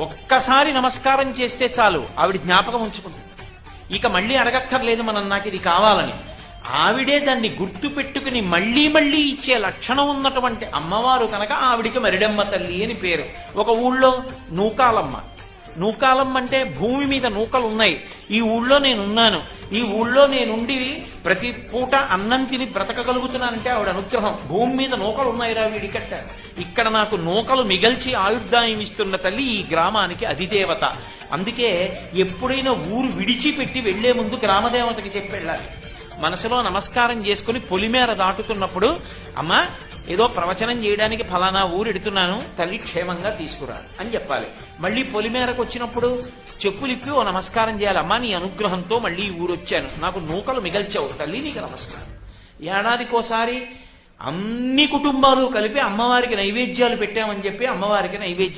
ఒక్కసారి నమస్కారం చేస్తే చాలు ఆవిడ జ్ఞాపకం ఉంచుకుంటుంది. ఇక మళ్ళీ అడగక్కర్లేదు మనం నాకు ఇది కావాలని. ఆవిడే దాన్ని గుర్తు పెట్టుకుని మళ్ళీ మళ్ళీ ఇచ్చే లక్షణం ఉన్నటువంటి అమ్మవారు కనుక ఆవిడికి మరిడమ్మ తల్లి అని పేరు. ఒక ఊళ్ళో నూకాలమ్మ. నూకాలమ్మ అంటే భూమి మీద నూకలు ఉన్నాయి, ఈ ఊళ్ళో నేనున్నాను, ఈ ఊళ్ళో నేనుండి ప్రతి పూట అన్నం తిని బ్రతకగలుగుతున్నానంటే ఆవిడ అనుగ్రహం. భూమి మీద నూకలు ఉన్నాయిరా వీడికట్ట, ఇక్కడ నాకు నూకలు మిగల్చి ఆయుర్దాయం ఇస్తున్న తల్లి ఈ గ్రామానికి అధిదేవత. అందుకే ఎప్పుడైనా ఊరు విడిచిపెట్టి వెళ్లే ముందు గ్రామదేవతకి చెప్పి వెళ్ళాలి. మనసులో నమస్కారం చేసుకుని పొలిమేర దాటుతున్నప్పుడు, అమ్మా ఏదో ప్రవచనం చేయడానికి ఫలానా ఊరు ఎడుతున్నాను, తల్లి క్షేమంగా తీసుకురా అని చెప్పాలి. మళ్ళీ పొలిమేరకు వచ్చినప్పుడు చెప్పులిప్పి ఓ నమస్కారం చేయాలి. అమ్మా నీ అనుగ్రహంతో మళ్ళీ ఊరు వచ్చాను, నాకు నూకలు మిగల్చావు తల్లి, నీకు నమస్కారం. ఏడాదికోసారి అన్ని కుటుంబాలు కలిపి అమ్మవారికి నైవేద్యాలు పెట్టామని చెప్పి అమ్మవారికి నైవేద్యం